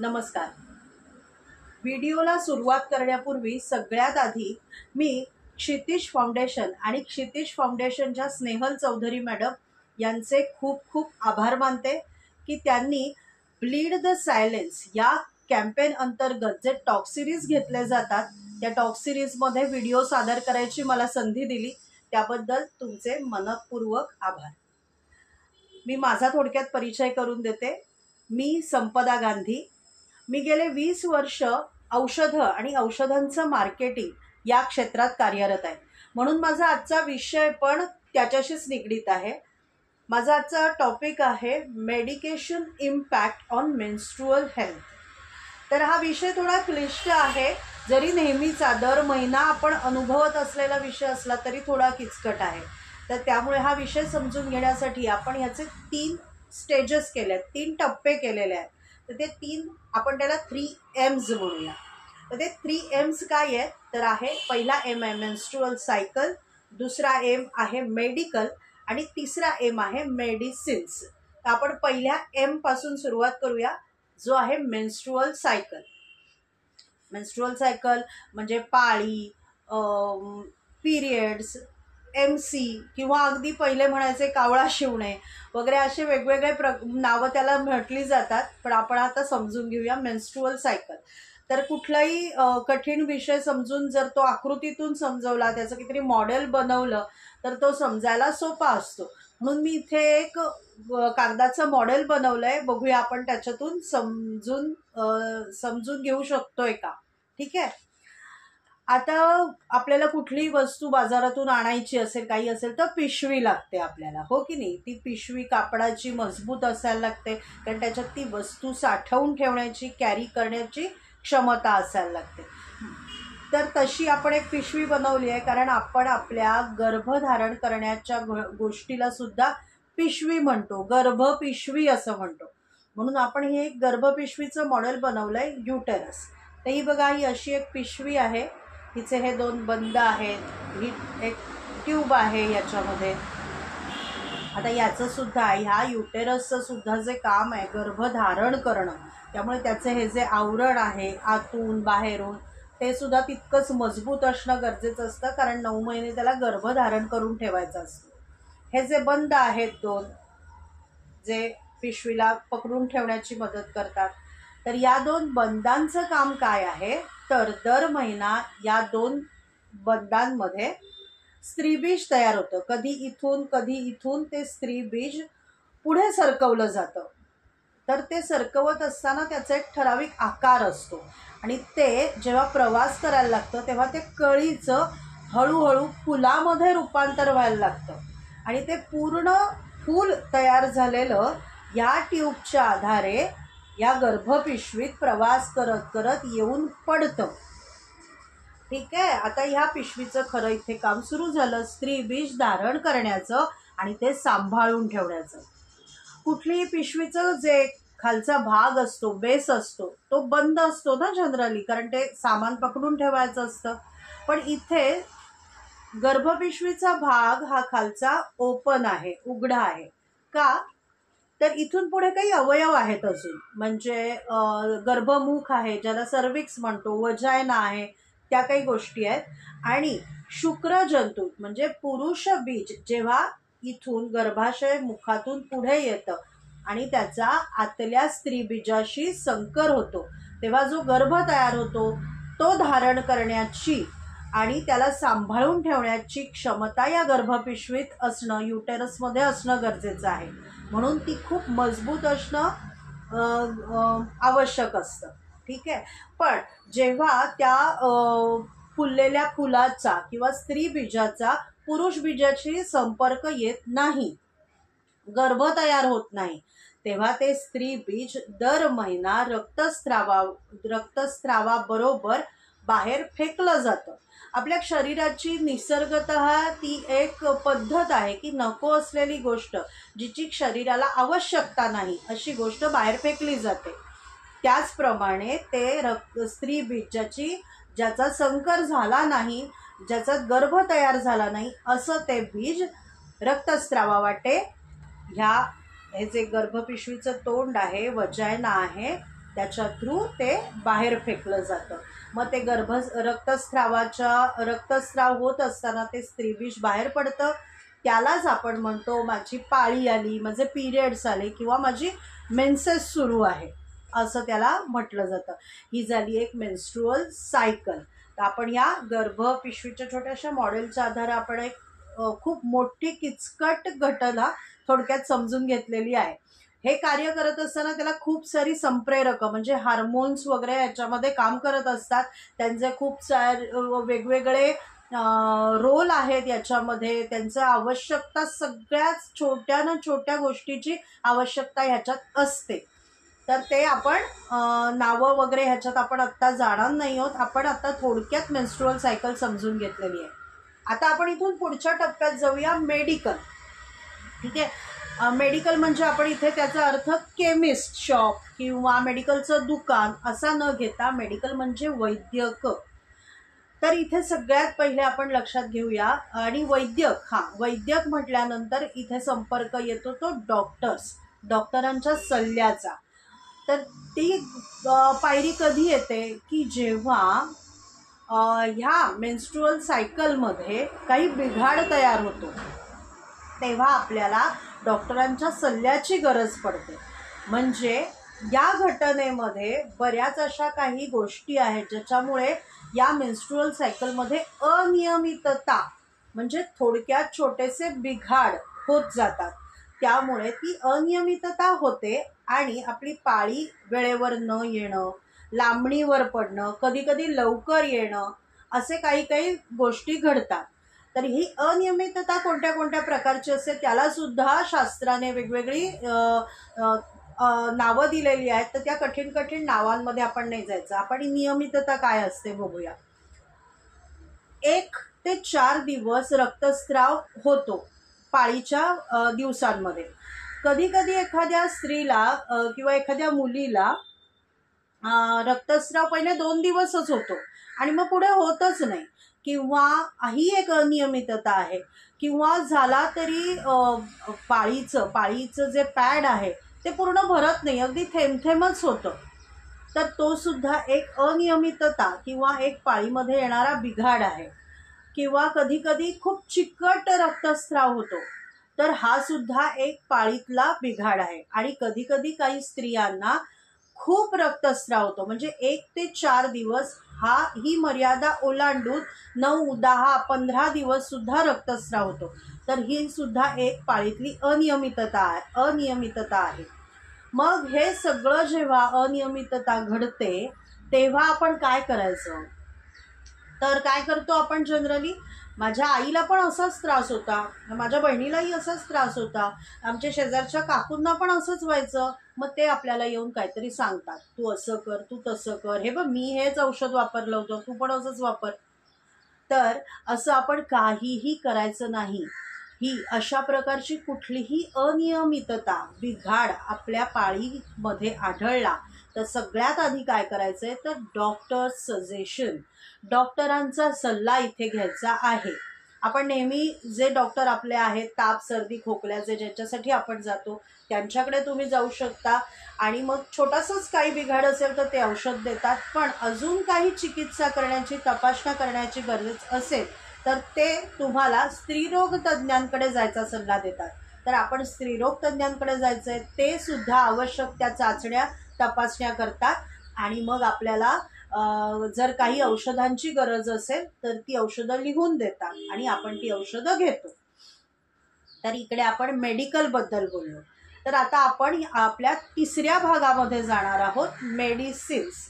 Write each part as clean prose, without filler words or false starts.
नमस्कार. व्हिडिओला सुरुवात करण्यापूर्वी सगळ्यात आधी मी क्षितिज फाउंडेशन आणि क्षितिज फाउंडेशनच्या स्नेहल चौधरी मॅडम यांचे खूप खूप आभार मानते की त्यांनी ब्लीड द सायलेन्स या कॅम्पेन अंतर्गत जे टॉक सिरीज घेतले जातात त्या टॉक सिरीजमध्ये व्हिडिओ सादर करायची मला संधी दिली. त्याबद्दल तुमचे मनपूर्वक आभार. मी माझा थोडक्यात परिचय करून देते. मी संपदा गांधी. मी गेले 20 वर्ष औषधं आणि औषधांचं मार्केटिंग या क्षेत्रात कार्यरत आहे, म्हणून माझा आजचा विषय पण त्याच्याशीच निगडीत आहे. माझा आजचा टॉपिक आहे medication impact on menstrual health. तर हा विषय थोडा क्लिष्ट आहे. जरी नेहमीचा दर महिना आपण अनुभवत असलेला विषय असला तरी थोडा किचकट आहे. तर त्यामुळे हा विषय समजून घेण्यासाठी आपण ह्याचे 3 स्टेजेस केले आहेत, 3 टप्पे केलेले आहेत. तर ते 3 आपण त्याला 3M's म्हणूया. तर ते 3M's काय आहेत तर आहे पहिला M आहे मेन्स्ट्रुअल सायकल, दुसरा M आहे मेडिकल आणि तिसरा M आहे मेडिसिन्स. तर आपण पहिल्या M पासून सुरुवात करूया, जो आहे मेन्स्ट्रुअल सायकल. मेन्स्ट्रुअल सायकल म्हणजे पाळी, पिरियड्स, MC किंवा अगदी पहिले म्हणायचे कावळा शिवणे वगैरे असे वेगवेगळे नावं त्याला म्हटली जातात. पण आपण आता समजून घेऊया मेन्स्ट्रुअल सायकल. तर कुठलाही कठीण विषय समजून जर तो आकृतीतून समजवला, त्याचं काहीतरी मॉडेल बनवलं तर तो समजायला सोपा असतो. म्हणून मी इथे एक कागदाचं मॉडेल बनवलंय. बघूया आपण त्याच्यातून समजून घेऊ शकतोय का. ठीक आहे. आता आपल्याला कुठलीही वस्तू बाजारातून आणायची असेल, काही असेल तर पिशवी लागते आपल्याला, हो की नाही. ती पिशवी कापडाची मजबूत असायला लागते, कारण त्याच्यात ती वस्तू साठवून ठेवण्याची, कॅरी करण्याची क्षमता असायला लागते. तर तशी आपण एक पिशवी बनवली आहे, कारण आपण आपल्या गर्भधारण करण्याच्या गोष्टीला सुद्धा पिशवी म्हणतो, गर्भपिशवी असं म्हणतो. म्हणून आपण हे एक गर्भपिशवीचं मॉडेल बनवलंय, युटेरस. तर ही बघा, ही अशी एक पिशवी आहे. हिचे हे 2 बंद आहेत, ही एक ट्यूब आहे याच्यामध्ये. आता याचं सुद्धा, ह्या युटेरसचं सुद्धा जे काम आहे गर्भधारण करणं, त्यामुळे त्याचे हे जे आवरण आहे आतून बाहेरून ते सुद्धा तितकंच मजबूत असणं गरजेचं असतं, कारण 9 महिने त्याला गर्भधारण करून ठेवायचं असतं. हे जे बंद आहेत 2, जे पिशवीला पकडून ठेवण्याची मदत करतात, तर या 2 बंदांचं काम काय आहे तर दर महिना या 2 बंदांमध्ये स्त्रीबीज तयार होतं. कधी इथून ते स्त्रीबीज पुढे सरकवलं जातं. तर ते सरकवत असताना त्याचा एक ठराविक आकार असतो आणि ते जेव्हा प्रवास करायला लागतं तेव्हा ते कळीचं हळूहळू फुलामध्ये रूपांतर व्हायला लागतं आणि ते पूर्ण फूल तयार झालेलं या ट्यूबच्या आधारे या गर्भपिशवीत प्रवास करत करत येऊन पडतं. ठीक आहे. आता ह्या पिशवीचं खरं इथे काम सुरू झालं, स्त्रीबीज धारण करण्याचं आणि ते सांभाळून ठेवण्याचं. कुठलीही पिशवीचं जे खालचा भाग असतो, बेस असतो, तो बंद असतो ना जनरली, कारण ते सामान पकडून ठेवायचं असतं. पण इथे गर्भपिशवीचा भाग हा खालचा ओपन आहे, उघडा आहे. का तर इथून पुढे काही अवयव आहेत अजून, म्हणजे गर्भमुख आहे ज्याला सर्विक्स म्हणतो, वजायना आहे, त्या काही गोष्टी आहेत. आणि शुक्रजंतू म्हणजे पुरुष बीज जेव्हा इथून गर्भाशय मुखातून पुढे येतं आणि त्याचा आतल्या स्त्रीबीजाशी संकर होतो, तेव्हा जो गर्भ तयार होतो तो धारण करण्याची आणि त्याला सांभाळून ठेवण्याची क्षमता या गर्भपिशवीत असणं, युटेरसमध्ये असणं गरजेचं आहे. म्हणून ती खूप मजबूत असणं आवश्यक असतं. ठीक आहे. पण जेव्हा त्या फुललेल्या फुलाचा किंवा स्त्री बीजाचा पुरुष बीजाशी संपर्क येत नाही, गर्भ तयार होत नाही, तेव्हा ते स्त्री बीज दर महिना रक्तस्रावाबरोबर बाहेर फेकलं जातं. आपल्या शरीराची निसर्गतः ती एक पद्धत आहे की नको असलेली गोष्ट, जिची शरीराला आवश्यकता नाही, अशी गोष्ट बाहेर फेकली जाते. त्याचप्रमाणे ते स्त्री बीज ज्याचा संकर झाला नाही, ज्याचा गर्भ तयार झाला नाही, असं ते बीज रक्तस्रावावाटे हे जे गर्भपिशवीचं तोंड आहे, वजायना आहे, त्याच्या थ्रू ते बाहेर फेकलं जातं. मग ते रक्तस्राव होत असताना ते स्त्रीविष बाहेर पडतं. त्यालाच आपण म्हणतो माझी पाळी आली, माझे पिरियड्स आले किंवा माझी मेन्सेस सुरू आहे असं त्याला म्हटलं जातं. ही झाली एक मेन्स्ट्रुअल सायकल. तर आपण या गर्भपिशवीच्या छोट्याशा मॉडेलच्या आधारे आपण एक खूप मोठी किचकट घटना थोडक्यात समजून घेतलेली आहे. हे कार्य करत असताना त्याला खूप सारी संप्रेरक म्हणजे हार्मोन्स वगैरे याच्यामध्ये काम करत असतात. त्यांचे खूप वेगवेगळे रोल आहेत याच्यामध्ये. त्यांचं आवश्यकता सगळ्याच छोट्या गोष्टीची आवश्यकता ह्याच्यात असते. तर ते आपण नावं वगैरे ह्याच्यात आपण आत्ता जाणार नाही आहोत. आपण आता थोडक्यात मेन्स्ट्रुअल सायकल समजून घेतलेली आहे. आता आपण इथून पुढच्या टप्प्यात जाऊया, मेडिकल. ठीक आहे. मेडिकल म्हणजे आपण इथे त्याचा अर्थ केमिस्ट शॉप किंवा मेडिकलचं दुकान असा न घेता मेडिकल म्हणजे वैद्यक. तर इथे सगळ्यात पहिले आपण लक्षात घेऊया. आणि वैद्यक म्हटल्यानंतर इथे संपर्क येतो तो डॉक्टरांच्या सल्ल्याचा. तर ती पायरी कधी येते की जेव्हा ह्या मेन्स्ट्रुअल सायकलमध्ये काही बिघाड तयार होतो, तेव्हा आपल्याला डॉक्टरांच्या सल्ल्याची गरज पडते. म्हणजे या घटनेमध्ये बऱ्याच अशा काही गोष्टी आहेत ज्याच्यामुळे या मेन्स्ट्रुअल सायकलमध्ये अनियमितता म्हणजे थोडक्यात छोटेसे बिघाड होत जातात. त्यामुळे ती अनियमितता होते आणि आपली पाळी वेळेवर न येणं, लांबणीवर पडणं, कधी कधी लवकर येणं, असे काही गोष्टी घडतात. तर ही अनियमितता कोणत्या कोणत्या प्रकारची असते त्याला सुद्धा शास्त्राने वेगवेगळी नावं दिलेली आहेत. तर त्या कठीण नावांमध्ये आपण नाही जायचं. आपण नियमितता काय असते बघूया. 1 ते 4 दिवस रक्तस्राव होतो पाळीच्या दिवसांमध्ये. कधी कधी एखाद्या स्त्रीला किंवा एखाद्या मुलीला रक्तस्राव पहिले 2 दिवसच होतो आणि मग पुढे होतच नाही, किंवा ही एक अनियमितता आहे. किंवा झाला तरी पाळीचं जे पॅड आहे ते पूर्ण भरत नाही, अगदी थेंबच होतं. तर तो सुद्धा एक अनियमितता किंवा एक पाळीमध्ये येणारा बिघाड आहे. किंवा कधी कधी खूप चिकट रक्तस्राव होतो, तर हा सुद्धा एक पाळीतला बिघाड आहे. आणि कधी कधी काही स्त्रियांना खूप रक्तस्राव होतो, म्हणजे 1 ते 4 दिवस ही मर्यादा ओलांडून 9, 10, 15 दिवस सुद्धा रक्तस्राव होतो. तर ही सुद्धा एक पाळीतली अनियमितता आहे. मग हे सगळं जेव्हा अनियमितता घडते तेव्हा आपण काय करायचं. तर काय करतो आपण जनरली, माझ्या आईला पण असाच त्रास होता, माझ्या बहिणीलाही असाच त्रास होता, आमच्या शेजारच्या काकूंना पण असंच व्हायचं. मग ते आपल्याला येऊन काहीतरी सांगतात, तू असं कर, तू तसं कर, हे बघ मी हेच औषध वापरलं होतं, तू पण असंच वापर. तर असं आपण काहीही करायचं नाही. ही अशा प्रकारची कुठलीही अनियमितता, बिघाड आपल्या पाळीमध्ये आढळला तर सगळ्यात आधी काय करायचंय तर डॉक्टरांचा सल्ला इथे घ्यायचा आहे. आपण नेहमी जे डॉक्टर आपले आहेत, ताप सर्दी खोकल्याचे ज्याच्यासाठी आपण जातो त्यांच्याकडे तुम्ही जाऊ शकता. आणि मग छोटासाच काही बिघाड असेल तर ते औषध देतात. पण अजून काही चिकित्सा करण्याची, तपासण्या करण्याची गरज असेल तर ते तुम्हाला स्त्रीरोग तज्ज्ञांकडे जायचा सल्ला देतात. तर आपण स्त्रीरोग तज्ज्ञांकडे जायचंय, ते सुद्धा आवश्यक त्या चाचण्या तपासण्या करतात. आणि मग आपल्याला जर काही औषधांची गरज असेल तर ती औषधं लिहून देतात आणि आपण ती औषधं घेतो. तर इकडे आपण मेडिकल बद्दल बोललो. तर आता आपण आपल्या तिसऱ्या भागामध्ये जाणार आहोत, मेडिसिन्स.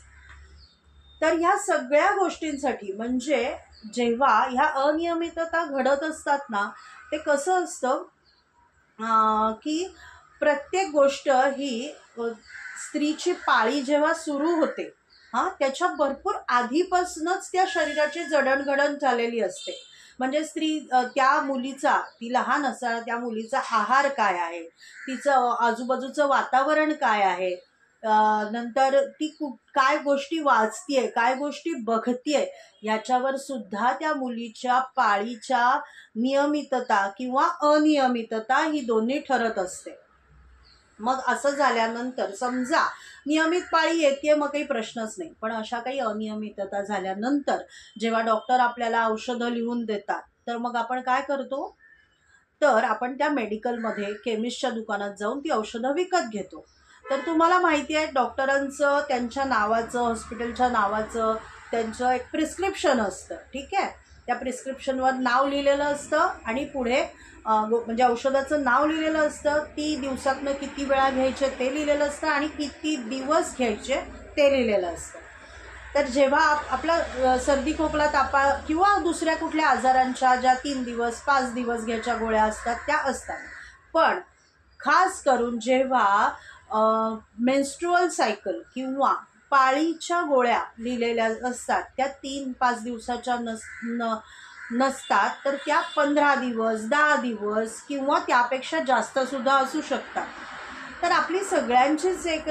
तर ह्या सगळ्या गोष्टींसाठी म्हणजे जेव्हा ह्या अनियमितता घडत असतात ना, ते कसं असतं की प्रत्येक गोष्ट ही स्त्रीची पाळी जेव्हा सुरू होते त्याच्या भरपूर आधीपासूनच त्या शरीराची जडणघडण झालेली असते. म्हणजे स्त्री त्या मुलीचा, ती लहान असताना त्या मुलीचा आहार काय आहे, तिचं आजूबाजूचं वातावरण काय आहे, नंतर ती काय गोष्टी वाचतीये, काय गोष्टी बघतीये, याच्यावर सुद्धा त्या मुलीच्या पाळीच्या नियमितता किंवा अनियमितता ही दोन्ही ठरत असते. मग असं झाल्यानंतर समजा नियमित पाळी येते मग काही प्रश्नच नाही, पण अशा काही अनियमितता झाल्यानंतर जेव्हा डॉक्टर आपल्याला औषधं लिहून देतात तर मग आपण काय करतो, तर आपण त्या मेडिकलमध्ये केमिस्टच्या दुकानात जाऊन ती औषधं विकत घेतो. तर तुम्हाला माहिती आहे डॉक्टरांचं त्यांच्या नावाचं, हॉस्पिटलच्या नावाचं त्यांचं एक प्रिस्क्रिप्शन असतं. ठीक आहे, त्या प्रिस्क्रिप्शनवर नाव लिहिलेलं असतं आणि पुढे म्हणजे औषधाचं नाव लिहिलेलं असतं, ती दिवसातनं किती वेळा घ्यायचे ते लिहिलेलं असतं आणि किती दिवस घ्यायचे ते लिहिलेलं असतं. तर जेव्हा आपला सर्दी खोकला तापा किंवा दुसऱ्या कुठल्या आजारांच्या ज्या 3 दिवस 5 दिवस घ्यायच्या गोळ्या असतात त्या असतात, पण खास करून जेव्हा मेन्स्ट्रुअल सायकल किंवा पाळीच्या गोळ्या लिहिलेल्या असतात त्या 3-5 दिवसाच्या नसतात, तर त्या 15 दिवस 10 दिवस किंवा त्यापेक्षा जास्त सुद्धा असू शकतात. तर आपली सगळ्यांचीच एक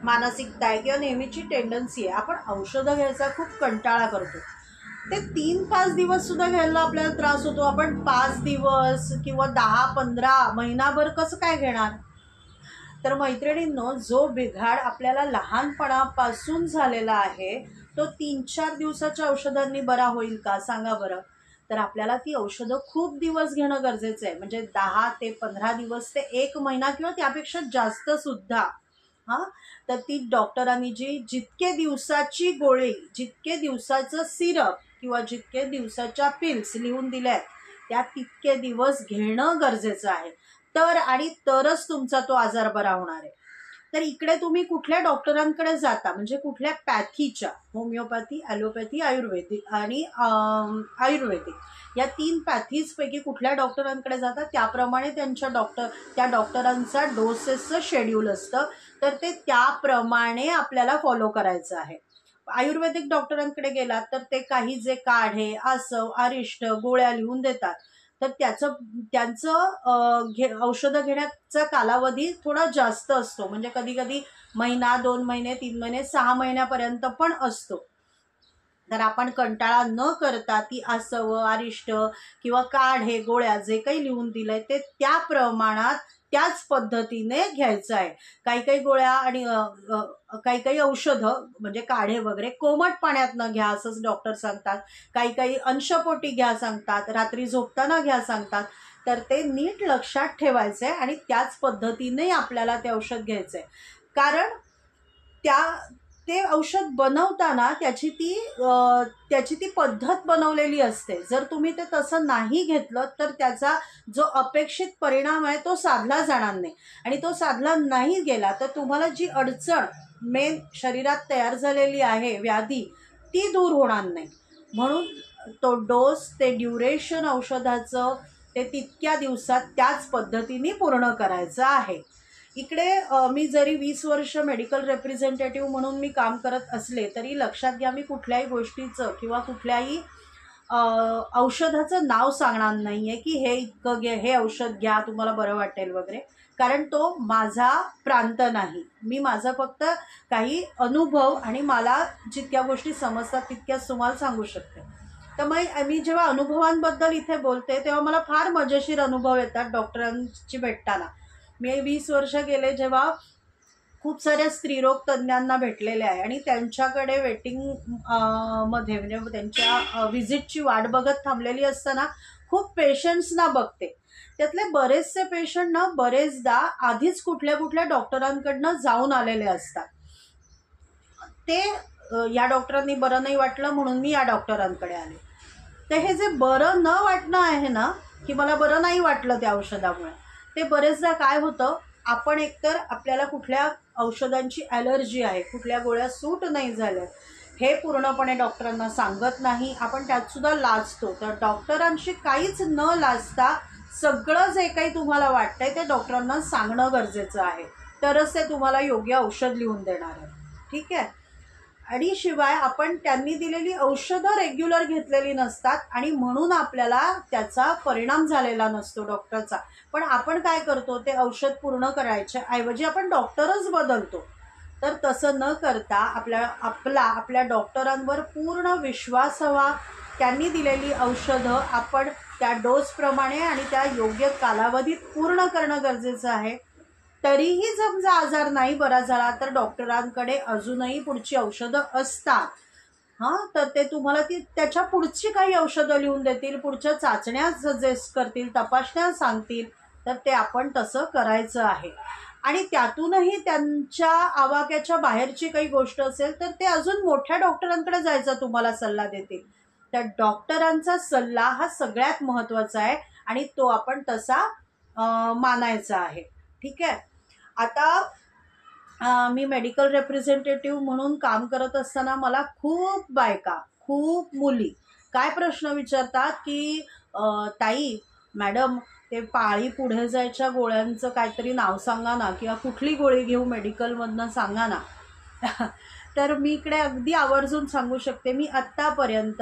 मानसिकता आहे किंवा नेहमीची टेंडन्सी आहे, आपण औषधं घ्यायचा खूप कंटाळा करतो. ते 3-5 दिवस सुद्धा घ्यायला आपल्याला त्रास होतो. आपण 5 दिवस किंवा 10-15 महिनाभर कसं काय घेणार? तर मैत्रिणींनो, जो बिघाड आपल्याला लहानपणापासून झालेला आहे तो 3-4 दिवसाच्या औषधांनी बरा होईल का सांगा बरं? तर आपल्याला ती औषधं खूप दिवस घेणं गरजेचं आहे, म्हणजे 10 ते 15 दिवस ते 1 महिना किंवा त्यापेक्षा जास्त सुद्धा. तर ती डॉक्टरांनी जितके दिवसाची गोळी, जितके दिवसाचं सिरप किंवा जितके दिवसाच्या पिल्स लिहून दिल्या आहेत त्या तितके दिवस घेणं गरजेचं आहे, तरच तुमचा तो आजार बरा होणार आहे. तर इकडे तुम्ही कुठल्या डॉक्टरांकडे जाता, म्हणजे कुठल्या पॅथीच्या, होमिओपॅथी, ॲलोपॅथी, आयुर्वेदिक आणि आयुर्वेदिक या 3 पॅथीजपैकी कुठल्या डॉक्टरांकडे जातात त्याप्रमाणे त्या डॉक्टरांचा डोसेसचं शेड्यूल असतं, तर ते त्याप्रमाणे आपल्याला फॉलो करायचं आहे. आयुर्वेदिक डॉक्टरांकडे गेलात तर ते काही जे काढे, आसव, अरिष्ट गोळ्या लिहून देतात, तर त्यांचं औषधं घेण्याचा कालावधी थोडा जास्त असतो, म्हणजे कधी कधी महिना, 2 महिने, 3 महिने, 6 महिन्यापर्यंत पण असतो. तर आपण कंटाळा न करता ती आसव, अरिष्ट किंवा काढे, गोळ्या जे काही लिहून दिलंय ते त्या प्रमाणात त्याच पद्धतीने घ्यायचं आहे. काही काही गोळ्या आणि काही काही औषधं म्हणजे काढे वगैरे कोमट पाण्यात न घ्या असंच डॉक्टर सांगतात, काही काही अंशपोटी घ्या सांगतात, रात्री झोपताना घ्या सांगतात. तर ते नीट लक्षात ठेवायचं आहे आणि त्याच पद्धतीने आपल्याला ते औषध घ्यायचं आहे, कारण ते औषध बनवताना त्याची ती पद्धत बनवलेली असते. जर तुम्ही ते तसं नाही घेतलं तर त्याचा जो अपेक्षित परिणाम आहे तो साधला जाणार नाही, आणि तो साधला नाही गेला तर तुम्हाला जी अडचण मेन शरीरात तयार झालेली आहे, व्याधी, ती दूर होणार नाही. म्हणून तो डोस, ते ड्युरेशन औषधाचं ते तितक्या दिवसात त्याच पद्धतीने पूर्ण करायचं आहे. इकडे मी जरी 20 वर्ष मेडिकल रिप्रेझेंटेटिव्ह म्हणून मी काम करत असले तरी लक्षात घ्या, मी कुठल्याही गोष्टीचं किंवा कुठल्याही औषधाचं नाव सांगणार नाही आहे की हे इतकं घ्या, हे औषध घ्या तुम्हाला बरं वाटेल वगैरे, कारण तो माझा प्रांत नाही. मी माझा फक्त काही अनुभव आणि मला जितक्या गोष्टी समजतात तितक्याच तुम्हाला सांगू शकते. तर मग मी जेव्हा अनुभवांबद्दल इथे बोलते तेव्हा मला फार मजेशीर अनुभव येतात डॉक्टरांची भेटताना. मी 20 वर्ष गेले जेव्हा खूप साऱ्या स्त्रीरोग तज्ज्ञांना भेटलेले आहे आणि त्यांच्याकडे वेटिंग मध्ये म्हणजे त्यांच्या व्हिजिटची वाट बघत थांबलेली असताना खूप पेशंट्सना बघते. त्यातले बरेचसे पेशंट ना बरेचदा आधीच कुठल्या कुठल्या डॉक्टरांकडनं जाऊन आलेले असतात. ते या डॉक्टरांनी बरं नाही वाटलं म्हणून मी या डॉक्टरांकडे आले. तर हे जे बरं न वाटणं आहे ना, की मला बरं नाही वाटलं त्या औषधामुळे, ते बरेचदा काय होतं, आपण एकतर आपल्याला कुठल्या औषधांची ॲलर्जी आहे, कुठल्या गोळ्या सूट नाही झाल्या हे पूर्णपणे डॉक्टरांना सांगत नाही, आपण त्यातसुद्धा लाजतो. तर डॉक्टरांशी काहीच न लाजता सगळं जे काही तुम्हाला वाटतंय ते डॉक्टरांना सांगणं गरजेचं आहे, तरच ते तुम्हाला योग्य औषध लिहून देणार आहे. ठीक आहे. आणि शिवाय आपण त्यांनी दिलेली औषधं रेग्युलर घेतलेली नसतात आणि म्हणून आपल्याला त्याचा परिणाम झालेला नसतो डॉक्टरचा. पण आपण काय करतो, ते औषध पूर्ण करायच्या ऐवजी आपण डॉक्टरच बदलतो. तर तसं न करता आपल्या डॉक्टरांवर पूर्ण विश्वास हवा. त्यांनी दिलेली औषधं आपण त्या डोसप्रमाणे आणि त्या योग्य कालावधीत पूर्ण करणं गरजेचं आहे. तरीही समजा आजार नाही बरा झाला तर डॉक्टरांकडे अजूनही पुढची औषधं असतात. हां, तर ते तुम्हाला त्याच्या पुढची काही औषधं लिहून देतील, पुढच्या चाचण्या सजेस्ट करतील, तपासण्या सांगतील, तर ते आपण तसं करायचं आहे. आणि त्यातूनही त्यांच्या आवाक्याच्या बाहेरची काही गोष्ट असेल तर ते अजून मोठ्या डॉक्टरांकडे जायचा तुम्हाला सल्ला देतील. तर डॉक्टरांचा सल्ला हा सगळ्यात महत्त्वाचा आहे आणि तो आपण तसा मानायचा आहे. ठीक आहे. आता मी मेडिकल रिप्रेझेंटेटिव्ह म्हणून काम करत असताना मला खूप बायका, खूप मुली काय प्रश्न विचारतात की ताई, मॅडम, ते पाळी पुढे जायच्या गोळ्यांचं काहीतरी नाव सांगा ना, किंवा कुठली गोळी घेऊ मेडिकलमधनं सांगा ना. तर मी इकडे अगदी आवर्जून सांगू शकते, मी आत्तापर्यंत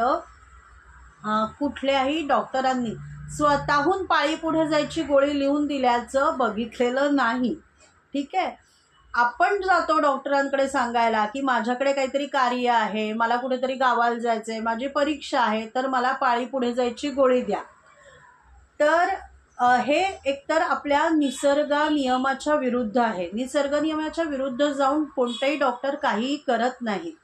कुठल्याही डॉक्टरांनी स्वतःहून पाळी पुढे जायची गोळी लिहून दिल्याचं बघितलेलं नाही. ठीक आहे. आपण जातो डॉक्टरांकडे सांगायला की माझ्याकडे काहीतरी कार्य आहे, मला कुठेतरी गावाला जायचं आहे, माझी परीक्षा आहे, तर मला पाळी पुढे जायची गोळी द्या. तर हे एकतर आपल्या निसर्ग नियमाच्या विरुद्ध आहे. निसर्ग नियमाच्या विरुद्ध जाऊन कोणतेही डॉक्टर काहीही करत नाही.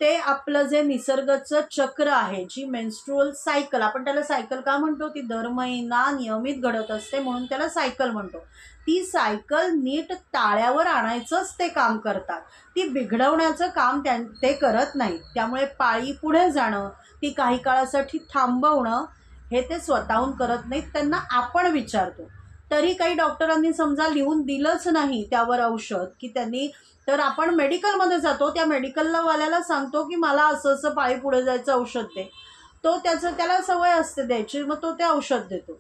ते आपलं जे निसर्गाचं चक्र आहे, जी मेन्स्ट्रुअल सायकल, आपण त्याला सायकल का म्हणतो, ती दर महिना नियमित घडत असते म्हणून त्याला सायकल म्हणतो. ती सायकल नीट ताळ्यावर आणायचंच ते काम करतात, ती बिघडवण्याचं काम ते करत नाहीत. त्यामुळे पाळी पुढे जाणं, ती काही काळासाठी थांबवणं हे ते स्वतःहून करत नाहीत. त्यांना आपण विचारतो. तरी काही डॉक्टरांनी समजा लिहून दिलंच नाही त्यावर औषध की त्यांनी, तर आपण मेडिकलमध्ये जातो, त्या मेडिकलवाल्याला सांगतो की मला असं असं पाळी पुढे जायचं औषध दे. तो त्याला सवय असते द्यायची, मग तो ते औषध देतो.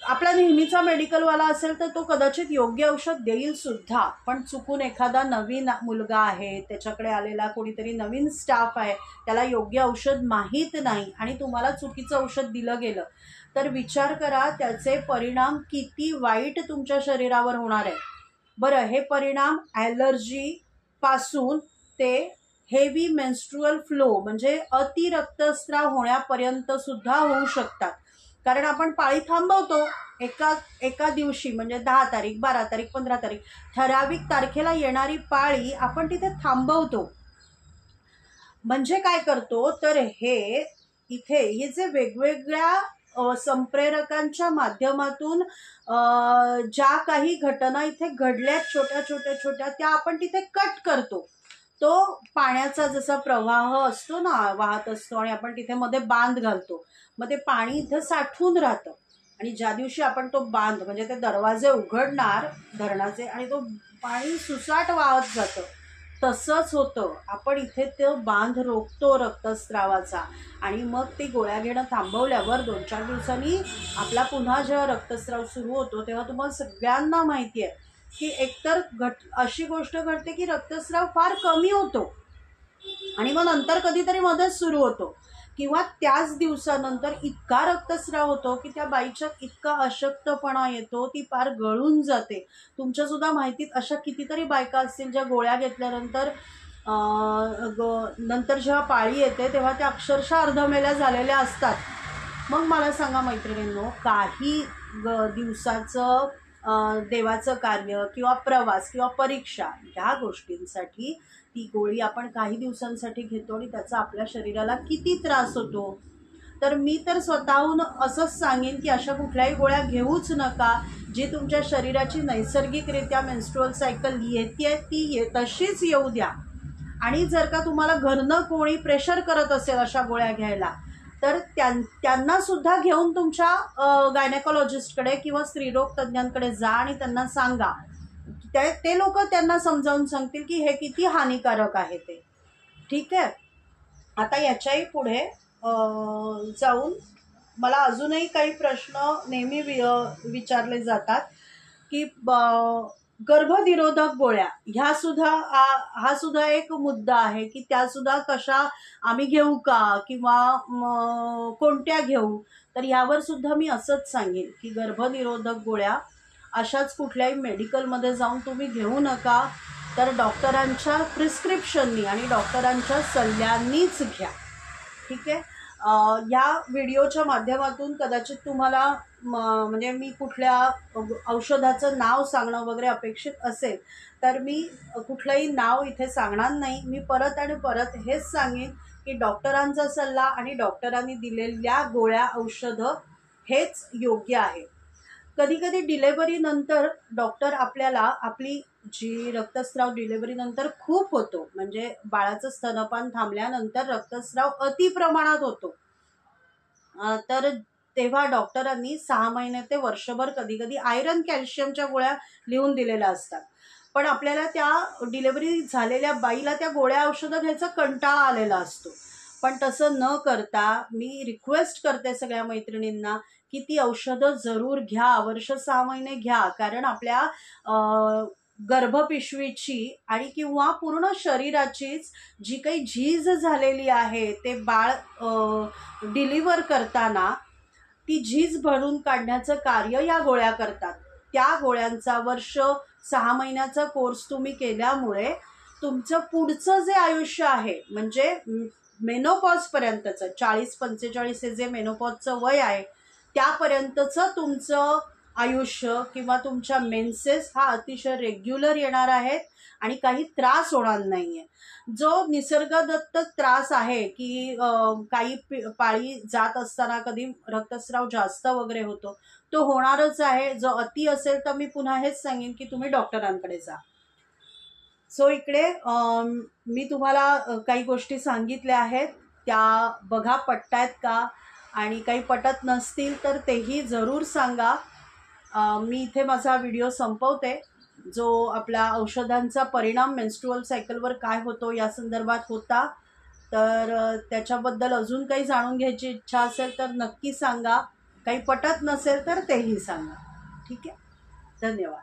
आपला नेहमीचा मेडिकलवाला असेल तर तो कदाचित योग्य औषध देईल सुद्धा, पण चुकून एखादा नवीन मुलगा आहे, त्याच्याकडे आलेला कोणीतरी नवीन स्टाफ आहे, त्याला योग्य औषध माहीत नाही आणि तुम्हाला चुकीचं औषध दिलं गेलं, तर विचार करा त्याचे परिणाम किती वाईट तुमच्या शरीरावर होणार आहे. बरं, हे परिणाम ॲलर्जीपासून ते हेवी मेन्स्ट्रुअल फ्लो म्हणजे अति रक्तस्राव होण्यापर्यंत सुद्धा होऊ शकतात. कारण आपण पाळी थांबवतो एका दिवशी, म्हणजे 10 तारीख, 12 तारीख, 15 तारीख, ठराविक तारखेला येणारी पाळी आपण तिथे थांबवतो. म्हणजे काय करतो, तर हे जे वेगवेगळ्या संप्रेरकांच्या माध्यमातून ज्या काही घटना इथे घडल्या छोट्या छोट्या छोट्या, त्या आपण तिथे कट करतो. तो पाण्याचा जसा प्रवाह असतो ना, वाहत असतो आणि आपण तिथे मध्ये बांध घालतो, मग ते पाणी इथं साठवून राहतं आणि ज्या दिवशी आपण तो बांध म्हणजे ते दरवाजे उघडणार धरणाचे आणि तो पाणी सुसाट वाहत जातं. तसंच होतं, आपण इथे तो बांध रोखतो रक्तस्रावाचा आणि मग ती गोळ्या घेणं थांबवल्यावर 2-4 दिवसांनी आपला पुन्हा जेव्हा रक्तस्राव सुरू होतो तेव्हा तुम्हाला सगळ्यांना माहिती आहे की एकतर अशी गोष्ट घडते की रक्तस्राव फार कमी होतो आणि मग नंतर कधीतरी मध्येच सुरू होतो, किंवा त्याच दिवसानंतर इतका रक्तस्राव होतो की त्या बाईच्या इतका अशक्तपणा येतो, ती फार गळून जाते. तुमच्यासुद्धा माहितीत अशा कितीतरी बायका असतील ज्या गोळ्या घेतल्यानंतर नंतर जेव्हा पाळी येते तेव्हा त्या अक्षरशः अर्धमेल्या झालेल्या असतात. मग मला सांगा मैत्रिणींनो, काही दिवसाचं देवाचं कार्य किंवा प्रवास किंवा परीक्षा ह्या गोष्टींसाठी ती गोळी आपण काही दिवसांसाठी घेतो आणि त्याचा आपल्या शरीराला किती त्रास होतो. तर मी तर स्वतःहून असंच सांगेन की अशा कुठल्याही गोळ्या घेऊच नका जी तुमच्या शरीराची नैसर्गिकरित्या मेन्स्ट्रुअल सायकल येते ती तशीच येऊ द्या. आणि जर का तुम्हाला घरनं कोणी प्रेशर करत असेल अशा गोळ्या घ्यायला, तर त्यांना सुद्धा घेऊन तुमच्या गायनेकॉलॉजिस्टकडे किंवा स्त्रीरोग तज्ज्ञांकडे जा आणि त्यांना सांगा. ते लोक त्यांना समजावून सांगतील की हे किती हानिकारक आहे ते. ठीक आहे. आता याच्याही पुढे जाऊन मला अजूनही काही प्रश्न नेहमी विचारले जातात की गर्भनिरोधक गोळ्या हा सुद्धा एक मुद्दा आहे की त्या सुद्धा कशा आम्ही घेऊ का किंवा कोणत्या घेऊ. तर यावर सुद्धा मी असंच सांगेन की गर्भनिरोधक गोळ्या अशाच कुठल्याही मेडिकलमध्ये जाऊन तुम्ही घेऊ नका, तर डॉक्टरांच्या प्रिस्क्रिप्शननी आणि डॉक्टरांच्या सल्ल्यांनीच घ्या. ठीक आहे. या व्हिडिओच्या माध्यमातून कदाचित तुम्हाला म्हणजे मी कुठल्या औषधाचं नाव सांगणं वगैरे अपेक्षित असेल तर मी कुठलंही नाव इथे सांगणार नाही. मी परत आणि परत हेच सांगेन की डॉक्टरांचा सल्ला आणि डॉक्टरांनी दिलेल्या गोळ्या औषधं हेच योग्य आहे. कधी कधी डिलेव्हरीनंतर डॉक्टर आपल्याला आपली जी रक्तस्राव डिलेव्हरीनंतर खूप होतो, म्हणजे बाळाचं स्तनपान थांबल्यानंतर रक्तस्राव अति प्रमाणात होतो, तर तेव्हा डॉक्टरांनी 6 महिने ते वर्षभर कधी कधी आयरन कॅल्शियमच्या गोळ्या लिहून दिलेल्या असतात. पण आपल्याला त्या डिलेव्हरी झालेल्या बाईला त्या गोळ्या औषधं घ्यायचा कंटाळा आलेला असतो. पण तसं न करता मी रिक्वेस्ट करते सगळ्या मैत्रिणींना की ती औषधं जरूर घ्या, वर्ष 6 महिने घ्या. कारण आपल्या गर्भपिशवीची आणि किंवा पूर्ण शरीराचीच जी काही झीज झालेली आहे ते बाळ डिलिव्हर करताना ती झीज भरून काढण्याचं कार्य या गोळ्या करतात. त्या गोळ्यांचा वर्ष 6 महिन्याचा कोर्स तुम्ही केल्यामुळे तुमचं पुढचं जे आयुष्य आहे, म्हणजे मेनोपॉजपर्यंतचं 40-45 हे जे मेनोपॉजचं वय आहे त्यापर्यंतचं तुमचं आयुष्य किंवा तुमच्या मेन्सेस हा अतिशय रेग्युलर येणार आहेत आणि काही त्रास होणार नाही आहे. जो निसर्गदत्त त्रास आहे की काही पाळी जात असताना कधी रक्तस्राव जास्त वगैरे होतो, तो होणारच आहे. जो अति असेल तर मी पुन्हा हेच सांगेन की तुम्ही डॉक्टरांकडे जा. सो इकडे मी तुम्हाला काही गोष्टी सांगितल्या आहेत, त्या बघा पटतायत का, आणि काही पटत नसतील तर तेही जरूर सांगा. मी इथे माझा व्हिडिओ संपवते. जो आपला औषधांचा परिणाम मेन्स्ट्रुअल सायकलवर काय होतो या संदर्भात होता, तर त्याच्याबद्दल अजून काही जाणून घ्यायची इच्छा असेल तर नक्की सांगा. काही पटत नसेल तर तेही सांगा. ठीक आहे, धन्यवाद.